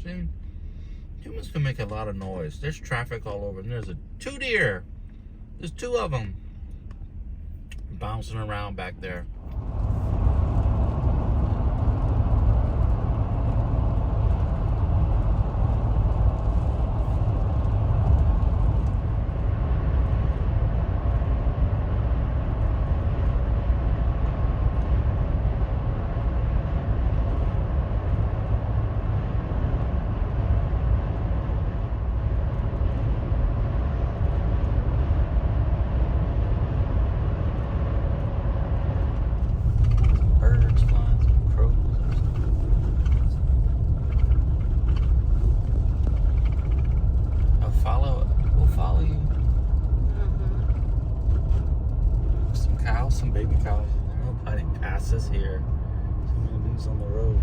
See, humans can make a lot of noise. There's traffic all over, and there's two deer. There's two of them bouncing around back there. Some baby cows in there. Nobody passes here. Too many leaves on the road.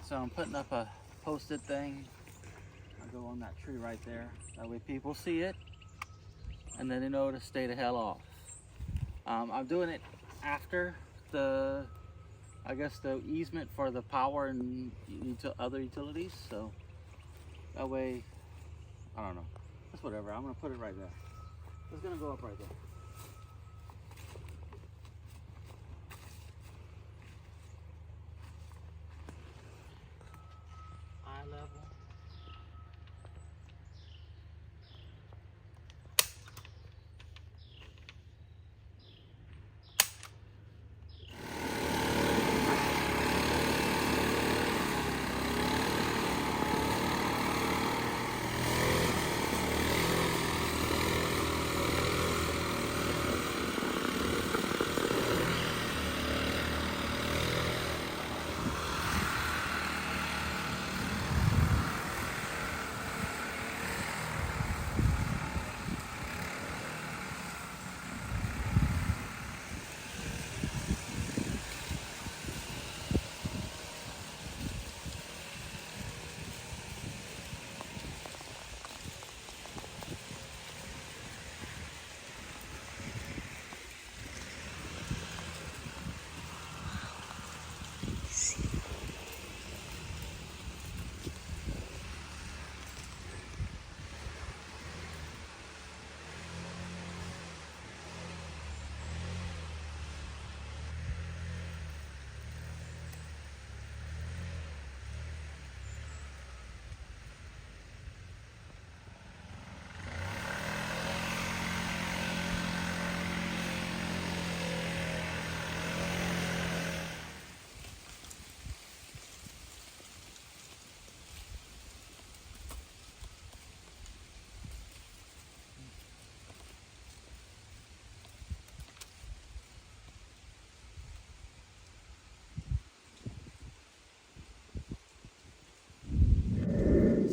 So I'm putting up a posted thing. I go on that tree right there. That way people see it, and then they know to stay the hell off. I'm doing it after the, I guess, the easement for the power and other utilities. So that way, I don't know. That's whatever. I'm gonna put it right there. It's gonna go up right there. Eye level.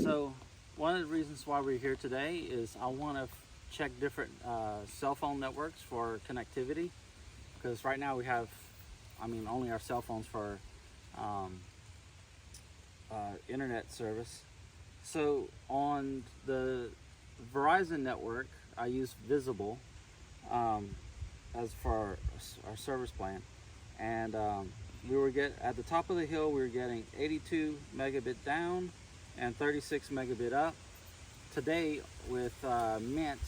So one of the reasons why we're here today is I want to check different cell phone networks for connectivity, because right now we have, only our cell phones for internet service. So on the Verizon network, I use Visible as for our service plan, and we were at the top of the hill. We were getting 82 megabit down and 36 megabit up. Today with Mint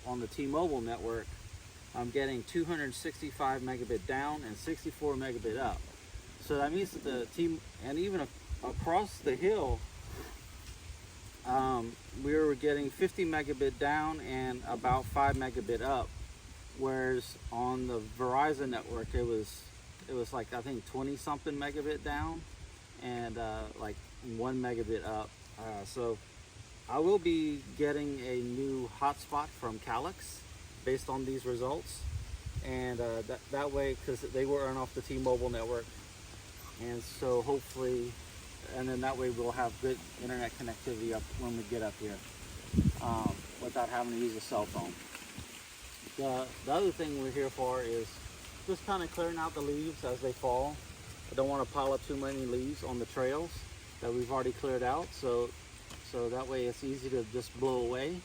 on the T-Mobile network, I'm getting 265 megabit down and 64 megabit up. So that means that and even across the hill, we were getting 50 megabit down and about 5 megabit up. Whereas on the Verizon network, it was like, I think 20 something megabit down and like 1 megabit up. So I will be getting a new hotspot from Calyx based on these results, and that way, because they will earn off the T-Mobile network, and so hopefully, and then that way we'll have good internet connectivity up when we get up here without having to use a cell phone. The other thing we're here for is just kind of clearing out the leaves as they fall. I don't want to pile up too many leaves on the trails that we've already cleared out, so that way it's easy to just blow away.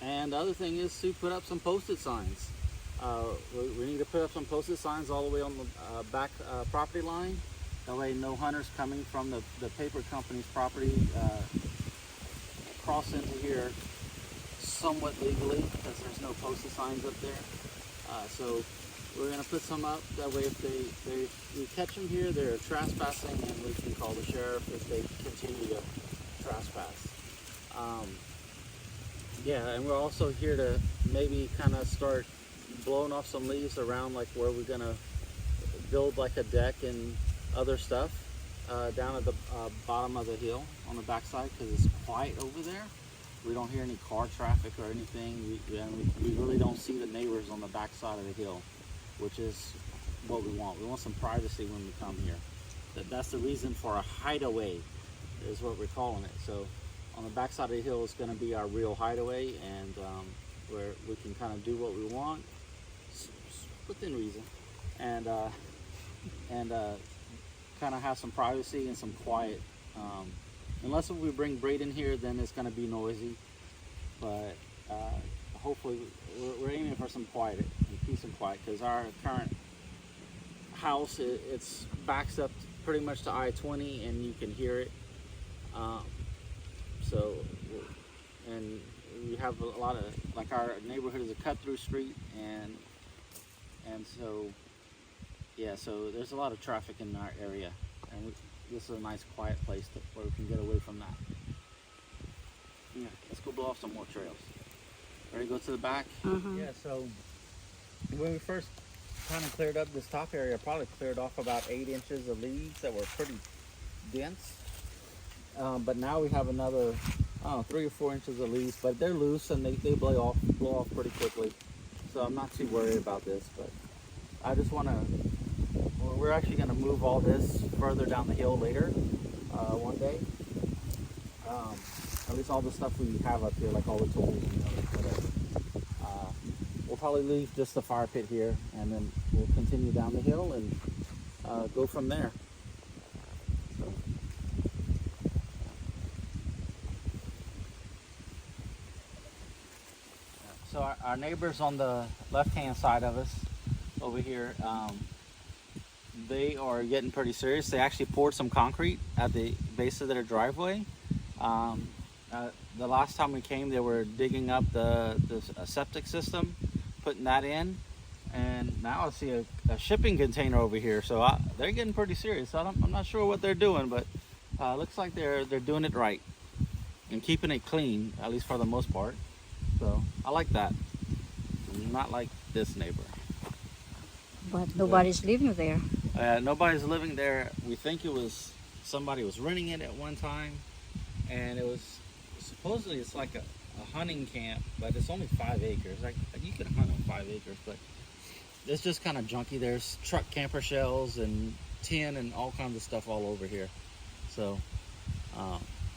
And the other thing is to put up some posted signs. We need to put up some posted signs all the way on the back property line. That way no hunters coming from the paper company's property cross into here somewhat legally, because there's no posted signs up there. So we're going to put some up. That way if we catch them here, they're trespassing, and we can call the sheriff if they continue to trespass. Yeah, and we're also here to maybe kind of start blowing off some leaves around like where we're going to build like a deck and other stuff down at the bottom of the hill on the backside, because it's quiet over there. We don't hear any car traffic or anything. We really don't see the neighbors on the backside of the hill, which is what we want. We want some privacy when we come here. That's the reason for a hideaway, is what we're calling it. So on the backside of the hill is going to be our real hideaway, and where we can kind of do what we want within reason, and kind of have some privacy and some quiet. Unless if we bring Braden here, then it's going to be noisy. But hopefully, we're aiming for some quiet and peace and quiet, because our current house, it's backs up pretty much to I-20, and you can hear it. And we have a lot of, like, our neighborhood is a cut-through street, and so yeah, so there's a lot of traffic in our area, and this is a nice quiet place where we can get away from that. Yeah, let's go blow off some more trails. Ready to go to the back? Mm-hmm. Yeah, so when we first kind of cleared up this top area, probably cleared off about 8 inches of leaves that were pretty dense. But now we have another, I don't know, 3 or 4 inches of leaves, but they're loose and they blow off pretty quickly. So I'm not too worried about this, but I just want to, we're actually going to move all this further down the hill later, one day. At least all the stuff we have up here, like all the tools and whatever. We'll probably leave just the fire pit here, and then we'll continue down the hill and go from there. So our neighbors on the left-hand side of us over here, they are getting pretty serious. They actually poured some concrete at the base of their driveway. The last time we came, they were digging up the septic system, putting that in, and now I see a shipping container over here. So they're getting pretty serious. I'm not sure what they're doing, but looks like they're doing it right and keeping it clean, at least for the most part. So I like that. Not like this neighbor. But nobody's living there. Nobody's living there. We think it was somebody was renting it at one time, and it was supposedly it's like a hunting camp, but it's only 5 acres. Like you can hunt on 5 acres, but it's just kind of junky. There's truck camper shells and tin and all kinds of stuff all over here. So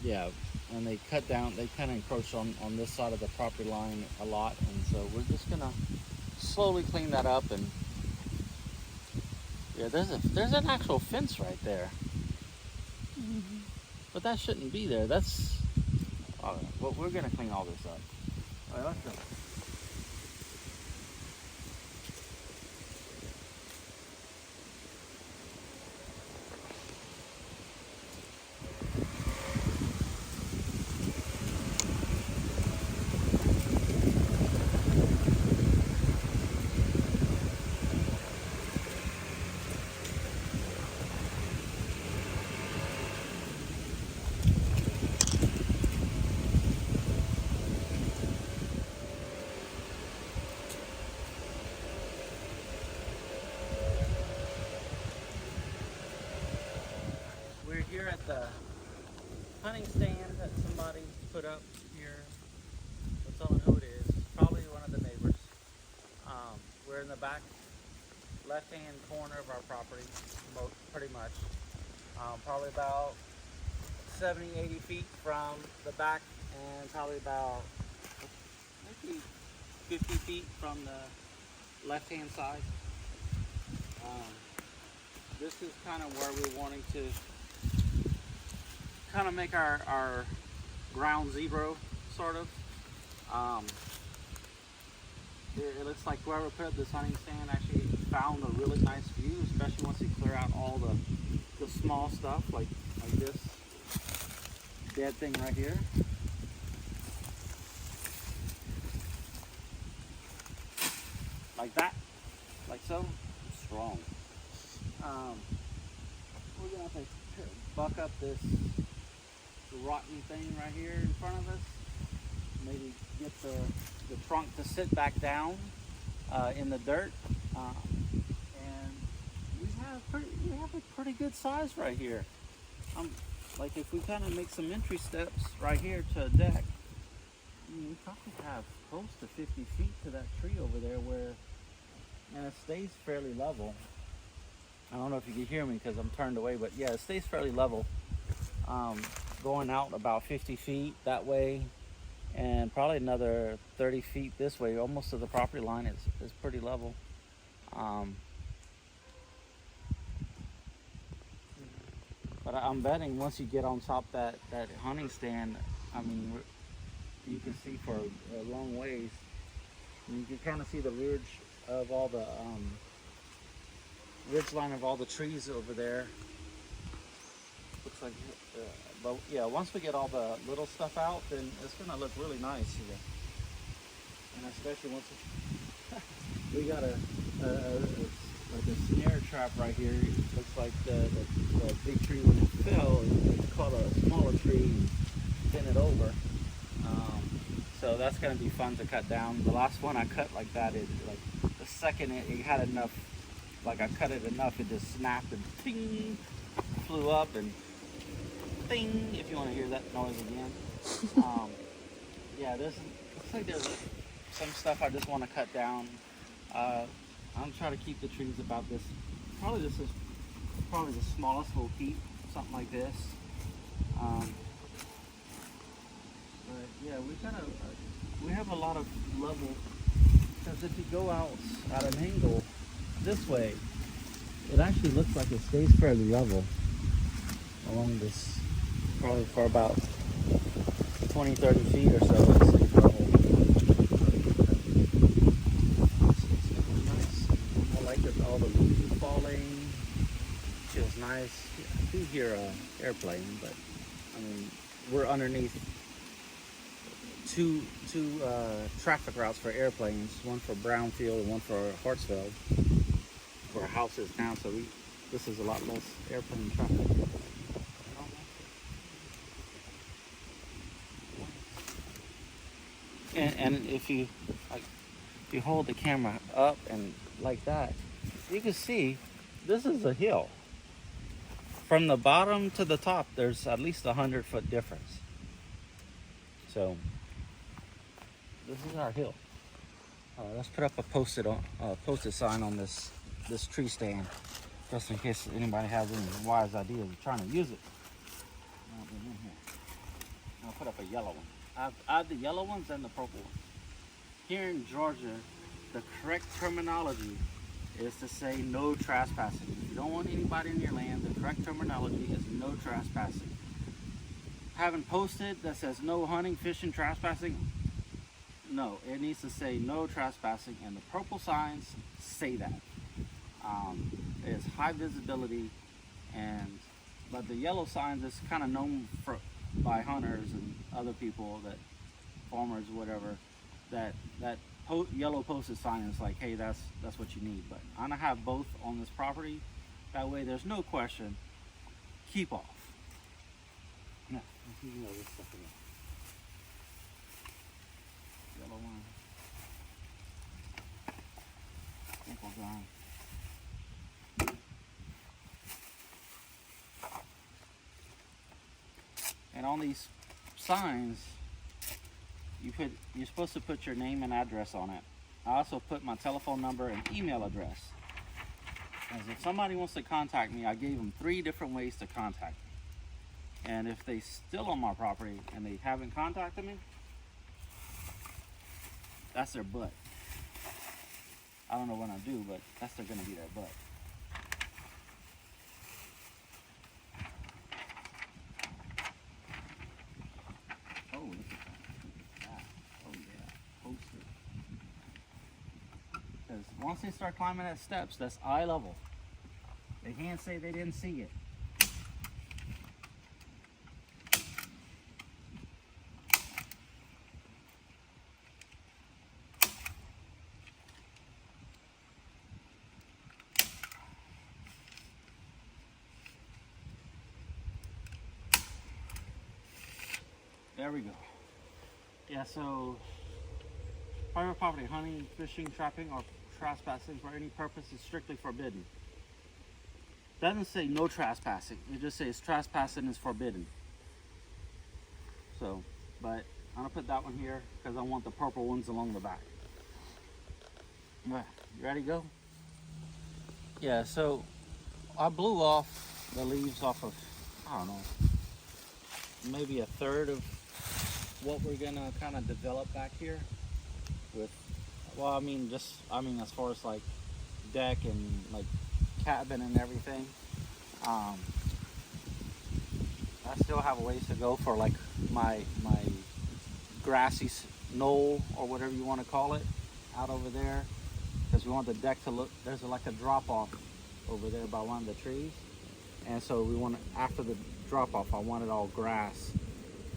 yeah, and they cut down, they kind of encroach on this side of the property line a lot, and so we're just gonna slowly clean that up. And yeah, there's an actual fence right there. Mm-hmm. But that shouldn't be there. That's well, we're gonna clean all this up. All right, let's go. We're here at the hunting stand that somebody put up here. No telling who it is. Probably one of the neighbors. We're in the back left-hand corner of our property, pretty much. Probably about 70, 80 feet from the back, and probably about maybe 50 feet from the left-hand side. This is kind of where we're wanting to kind of make our ground zero, sort of. it looks like whoever put up this hunting stand actually found a really nice view, especially once you clear out all the small stuff like this dead thing right here. Like that, like so. It's strong. We're gonna have to buck up this rotten thing right here in front of us. Maybe get the trunk to sit back down in the dirt. And we have a pretty good size right here. Like if we kind of make some entry steps right here to a deck, we probably have close to 50 feet to that tree over there and it stays fairly level. I don't know if you can hear me because I'm turned away, but yeah, it stays fairly level. Going out about 50 feet that way and probably another 30 feet this way, almost to the property line, is pretty level. But I'm betting once you get on top that hunting stand, I mean, you can see for a long ways. And you can kind of see the ridge of all the ridge line of all the trees over there. Looks like, but yeah, once we get all the little stuff out, then it's gonna look really nice here. And especially once we got like a snare trap right here. It looks like the big tree when it fell, it caught a smaller tree and bent it over. So that's gonna be fun to cut down. The last one I cut like that, like the second it had enough, like I cut it enough, it just snapped and ting, flew up and thing, if you want to hear that noise again. Yeah, looks like there's some stuff I just want to cut down. I'm trying to keep the trees about this. Probably this is probably the smallest we'll keep, something like this. But yeah, we have a lot of level, because if you go out at an angle this way, it actually looks like it stays fairly level along this, probably for about 20-30 feet or so. It stays level. It's nice. I like it, all the leaves falling. Feels nice. I do hear an airplane, but I mean, we're underneath two traffic routes for airplanes, one for Brownfield and one for Hartsfield, where our house is now, so this is a lot less airplane traffic. And if you hold the camera up and like that, you can see this is a hill. From the bottom to the top, there's at least 100-foot difference. So this is our hill. Let's put up a posted sign on this tree stand, just in case anybody has any wise ideas of trying to use it. I'll put up a yellow one. I have the yellow ones and the purple ones. Here in Georgia, the correct terminology is to say no trespassing. If you don't want anybody in your land, the correct terminology is no trespassing. Having posted that says no hunting, fishing, trespassing, no, it needs to say no trespassing, and the purple signs say that. It's high visibility, but the yellow signs is kind of known by hunters and other people, that farmers, whatever, that yellow posted sign is like, hey, that's what you need. But I'm gonna have both on this property. That way, there's no question. Keep off. No, you know this stuff again. Yellow one. Purple ground. And on these signs, you're supposed to put your name and address on it. I also put my telephone number and email address. As if somebody wants to contact me, I gave them 3 different ways to contact me. And if they still on my property and they haven't contacted me, that's their butt. I don't know what I do, but that's gonna be their butt. Oh, look at that. Oh yeah, poster. once they start climbing that steps, that's eye level. They can't say they didn't see it. There we go. Yeah, so private property, hunting, fishing, trapping, or trespassing for any purpose is strictly forbidden. Doesn't say no trespassing. It just says trespassing is forbidden. So, but I'm gonna put that one here because I want the purple ones along the back. You ready to go? Yeah, so I blew off the leaves off of, I don't know, maybe a third of what we're gonna kind of develop back here with, well, I mean as far as like deck and like cabin and everything. I still have a ways to go for like my grassy knoll or whatever you want to call it out over there, because we want the deck to look, there's like a drop off over there by one of the trees, and so we want to, after the drop off, I want it all grass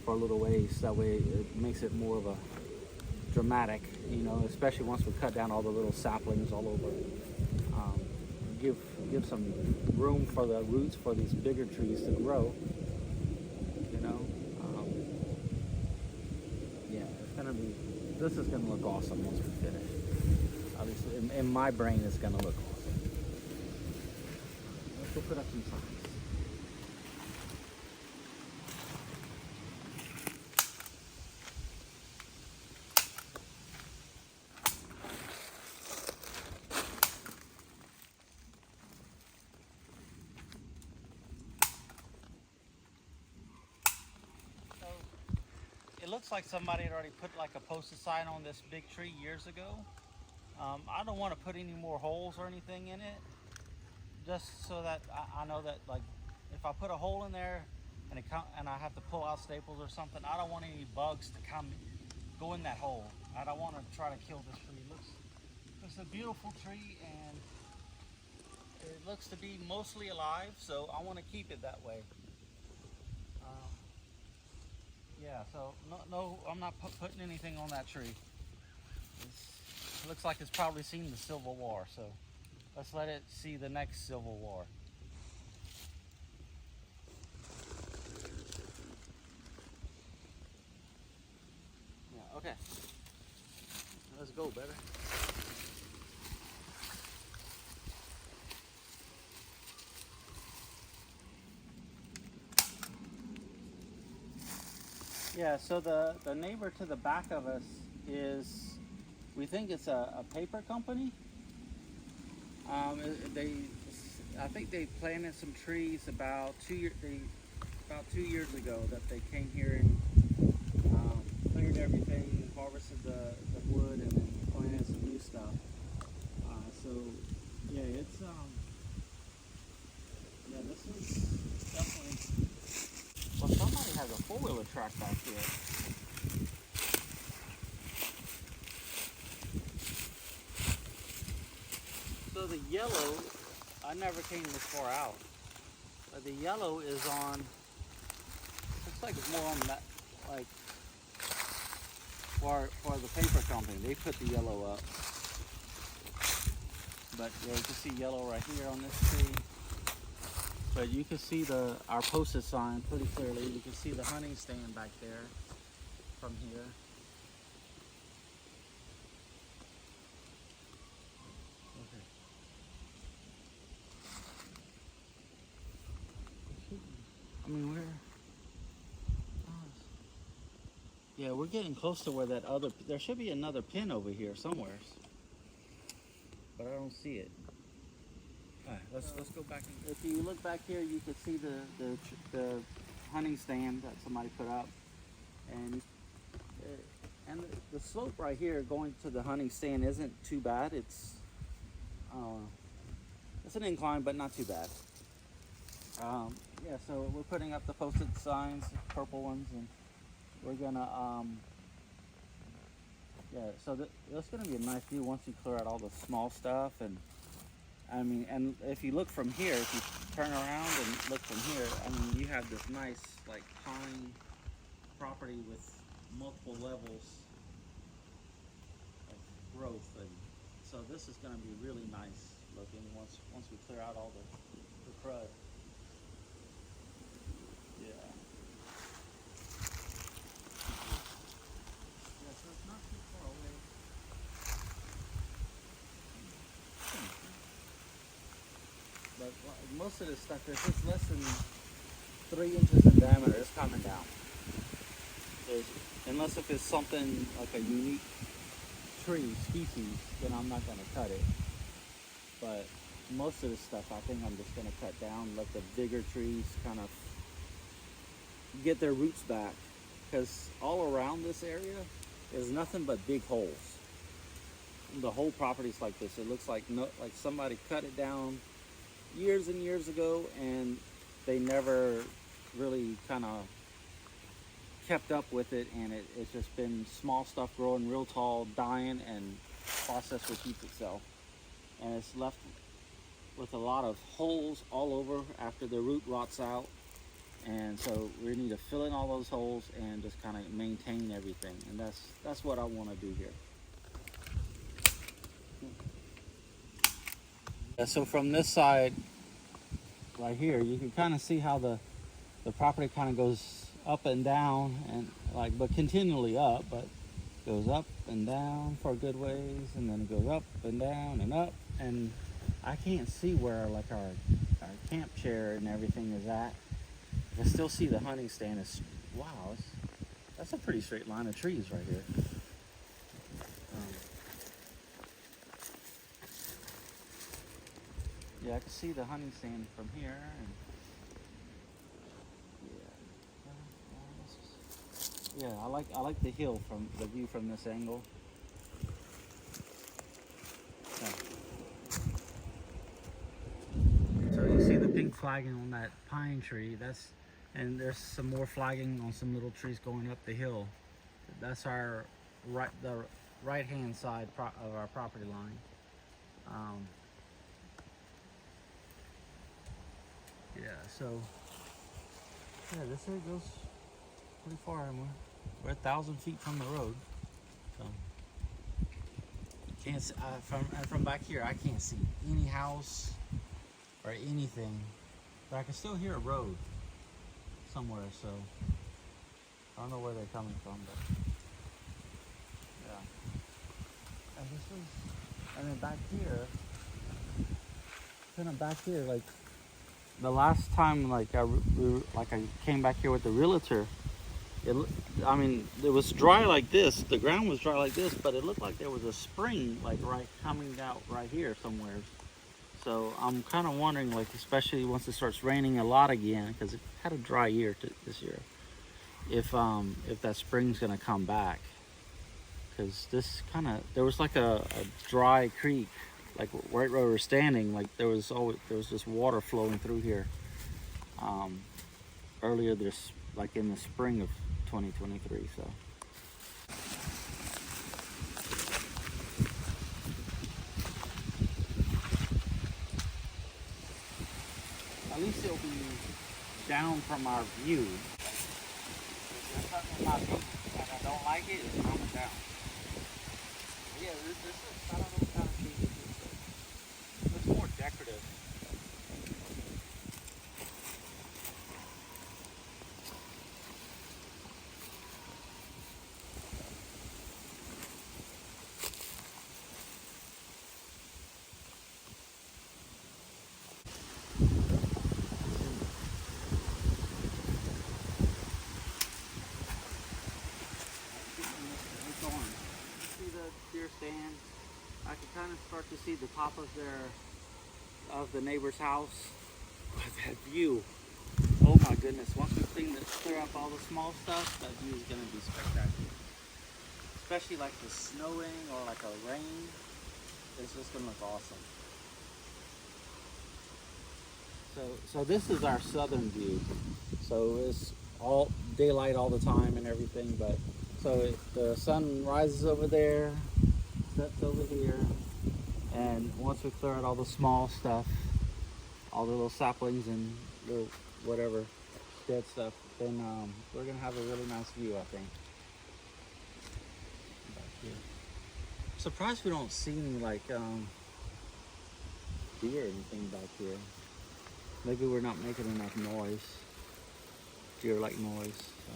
for a little ways. That way it makes it more of a dramatic, you know, especially once we cut down all the little saplings all over. Give some room for the roots for these bigger trees to grow, you know. Yeah, it's gonna be, this is gonna look awesome once we finish. Obviously, in my brain, it's gonna look awesome. Let's go put up some signs. It looks like somebody had already put like a posted sign on this big tree years ago. I don't want to put any more holes or anything in it, just so that I know that, like, if I put a hole in there and I have to pull out staples or something, I don't want any bugs to go in that hole. I don't want to try to kill this tree. It's a beautiful tree and it looks to be mostly alive, so I want to keep it that way. Yeah, so no, I'm not putting anything on that tree. It looks like it's probably seen the Civil War, so let's let it see the next Civil War. Yeah, okay. Let's go, baby. Yeah, so the neighbor to the back of us is, we think it's a paper company. I think they planted some trees about 2 years ago that they came here and cleared everything, harvested the wood, and then planted some new stuff. So yeah, it's yeah, this is definitely. Well, somebody has a four-wheeler track back here. So the yellow, I never came this far out. But the yellow is on, looks like it's more on that, like, for the paper company. They put the yellow up. But yeah, you can see yellow right here on this tree. But you can see our posted sign pretty clearly. You can see the hunting stand back there from here. Okay. I mean, yeah, we're getting close to where that other, there should be another pin over here somewhere. But I don't see it. All right, let's go back. If you look back here, you can see the hunting stand that somebody put up, and the slope right here going to the hunting stand isn't too bad. It's an incline, but not too bad. Yeah, so we're putting up the posted signs, purple ones, and we're gonna Yeah, so that's going to be a nice view once you clear out all the small stuff. And I mean, and if you look from here, if you turn around and look from here, I mean, you have this nice like pine property with multiple levels of growth, and so this is going to be really nice looking once we clear out all the crud. Yeah. Yeah, so it's not too far away. But most of this stuff, if it's less than 3 inches in diameter, it's coming down. Unless if it's something like a unique tree species, then I'm not going to cut it. But most of this stuff, I think I'm just going to cut down, let the bigger trees kind of get their roots back. Because all around this area is nothing but big holes. The whole property's like this. It looks like like somebody cut it down years and years ago, and they never really kind of kept up with it, and it's just been small stuff growing real tall, dying, and process repeats itself. And it's left with a lot of holes all over after the root rots out. And so we need to fill in all those holes and just kind of maintain everything. And that's what I want to do here. Yeah, so from this side right here, you can kind of see how the property kind of goes up and down, and like, but continually up, but goes up and down for a good ways, and then it goes up and down and up. And I can't see where like our camp chair and everything is at. I still see the hunting stand. Wow, that's a pretty straight line of trees right here. Yeah, I can see the hunting stand from here, and yeah, I like the hill from the view from this angle. So you see the pink flagging on that pine tree. And there's some more flagging on some little trees going up the hill. That's the right hand side of our property line. Yeah, so yeah, this area goes pretty far, and we're 1,000 feet from the road. So can't see, from back here, I can't see any house or anything, but I can still hear a road somewhere. So I don't know where they're coming from, but yeah. And then back here, like the last time, like I came back here with the realtor. I mean, it was dry like this. The ground was dry like this, but it looked like there was a spring, like right coming out right here somewhere. So I'm kind of wondering, like, especially once it starts raining a lot again, because it had a dry year this year, if that spring's gonna come back. Because there was like a dry creek, like right where we were standing, like there was just water flowing through here. Earlier like in the spring of 2023, so. At least it'll be down from our view. If there's something about me and I don't like it, it's coming down. Yeah, this is, I don't know what kind of tree this is. It's more decorative. Stand. I can kind of start to see the top of the neighbor's house with that view. Oh my goodness! Once we clear up all the small stuff, that view is going to be spectacular. Especially like the snowing or like a rain, it's just going to look awesome. So this is our southern view. So it's all daylight all the time and everything, but So the sun rises over there, sets over here, and once we clear out all the small stuff, all the little saplings and little whatever dead stuff, then we're gonna have a really nice view, I think. Back here. I'm surprised we don't see any like deer or anything back here. Maybe we're not making enough noise. Deer like noise. So.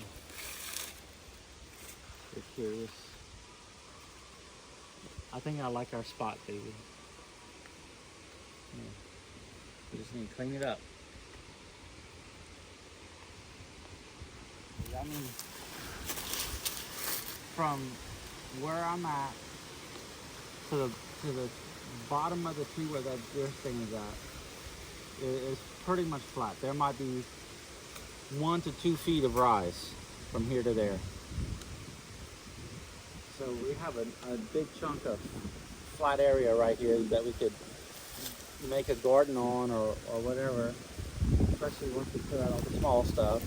They're curious. I think I like our spot, baby. Yeah. We just need to clean it up. I mean, from where I'm at to the bottom of the tree where that deer thing is at, is pretty much flat. There might be 1 to 2 feet of rise from here to there. So we have a big chunk of flat area right here that we could make a garden on or whatever, especially once we clear out all the small stuff.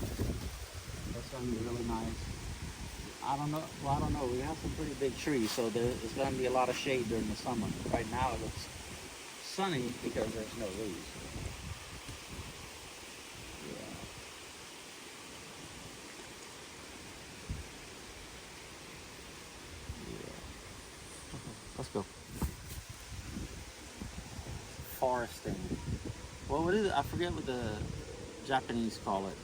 That's going to be really nice. I don't know. Well, I don't know. We have some pretty big trees, so there's going to be a lot of shade during the summer. Right now it looks sunny because there's no leaves. Yeah. Let's go. Foresting. Well, what is it? I forget what the Japanese call it.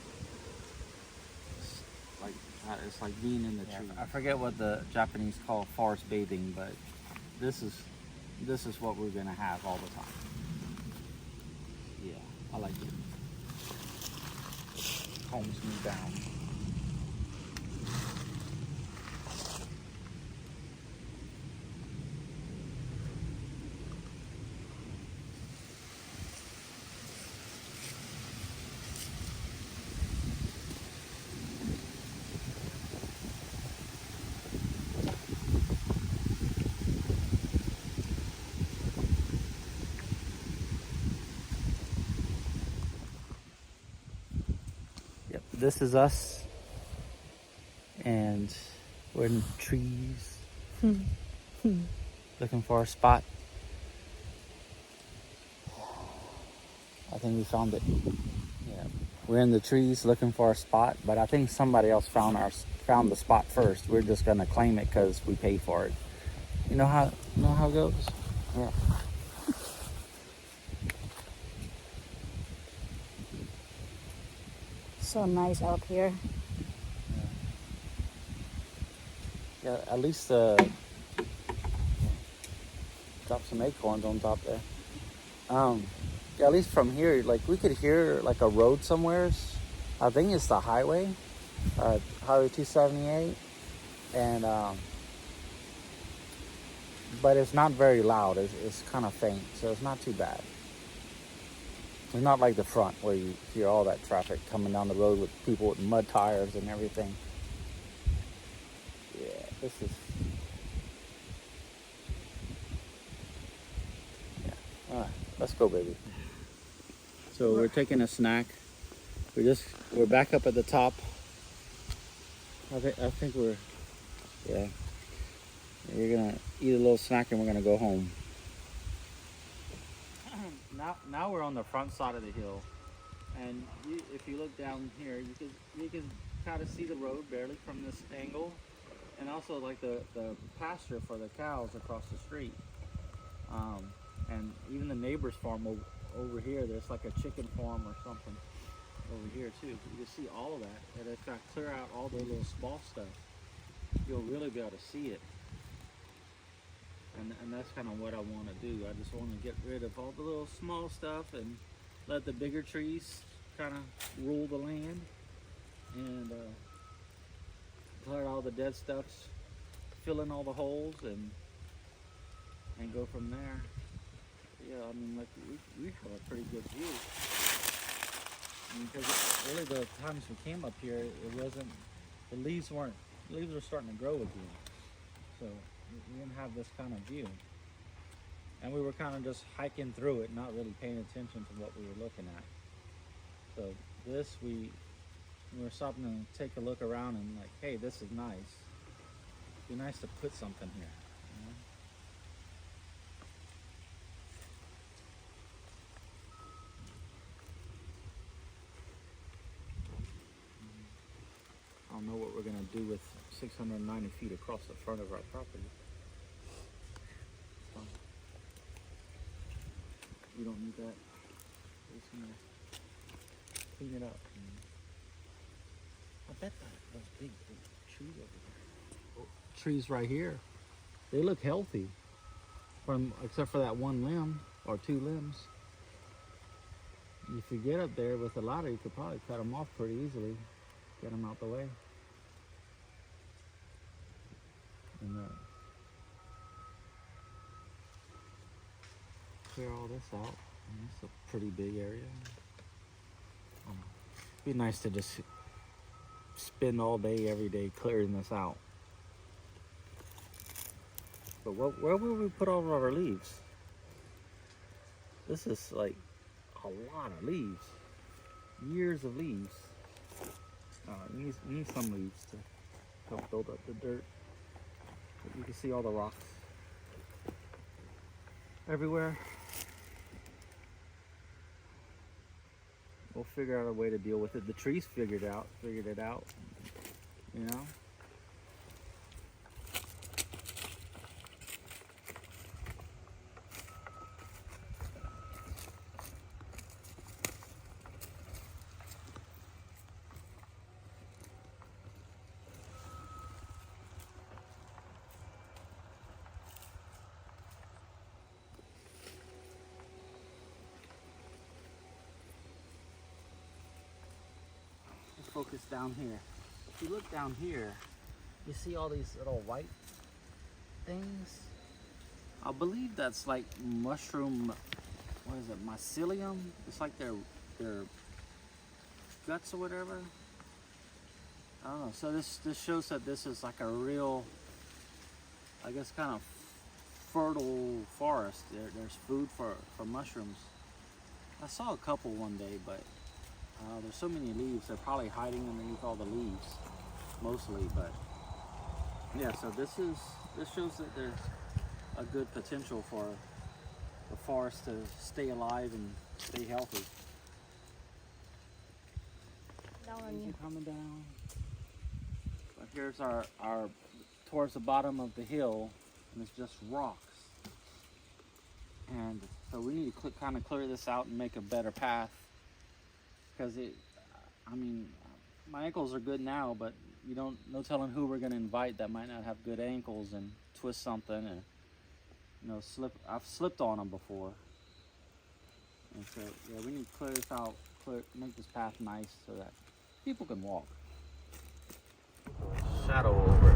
It's like being in the tree. I forget what the Japanese call forest bathing, but this is what we're gonna have all the time. Yeah, I like it. Calms me down. Yep, this is us, and we're in trees, looking for a spot. I think we found it. Yeah, we're in the trees looking for a spot, but I think somebody else found the spot first. We're just gonna claim it because we paid for it. You know how it goes. Yeah. So nice out here. Yeah, at least drop some acorns on top there. Yeah, at least from here, like we could hear like a road somewhere. I think it's the highway, Highway 278, and but it's not very loud. It's kind of faint, so it's not too bad. It's not like the front where you hear all that traffic coming down the road with people with mud tires and everything. Yeah, this is. Yeah. All right, let's go, baby. So we're taking a snack. We're back up at the top. I think we're gonna eat a little snack and we're gonna go home. Now we're on the front side of the hill, and if you look down here, you can kind of see the road barely from this angle, and also like the pasture for the cows across the street, and even the neighbor's farm over here. There's like a chicken farm or something over here too. You can see all of that, and if I clear out all the little small stuff, you'll really be able to see it. And that's kind of what I want to do. I just want to get rid of all the little small stuff and let the bigger trees kind of rule the land, and clear all the dead stuffs, fill in all the holes, and go from there. Yeah, I mean, like we have a pretty good view. Because really the times we came up here, it wasn't, the leaves were starting to grow again. So we didn't have this kind of view. And we were kind of just hiking through it, not really paying attention to what we were looking at. So this, we were stopping to take a look around and like, hey, this is nice. Be nice to put something here. You know? I don't know what we're gonna do with 690 feet across the front of our property. We don't need that. We're just gonna clean it up. I bet those big trees over there. Oh, trees right here. They look healthy, except for that one limb or two limbs. If you get up there with a ladder, you could probably cut them off pretty easily. Get them out the way. And clear all this out. It's a pretty big area. Be nice to just spend all day, every day clearing this out. But where will we put all of our leaves? This is like a lot of leaves. Years of leaves. You need some leaves to help build up the dirt. But you can see all the rocks everywhere. We'll figure out a way to deal with it. The trees figured it out, you know? Focus down here. If you look down here, you see all these little white things. I believe that's like mushroom, what is it, mycelium? It's like their guts or whatever. I don't know. So this shows that this is like a real, I guess, kind of fertile forest. There's food for mushrooms. I saw a couple one day, but there's so many leaves, they're probably hiding underneath all the leaves, mostly, but yeah, so this shows that there's a good potential for the forest to stay alive and stay healthy. Down on you. Coming down. But here's our towards the bottom of the hill, and it's just rocks. And so we need to kind of clear this out and make a better path. Because my ankles are good now, but no telling who we're gonna invite that might not have good ankles and twist something and I've slipped on them before. And so yeah, we need to clear this out, make this path nice so that people can walk. Shadow over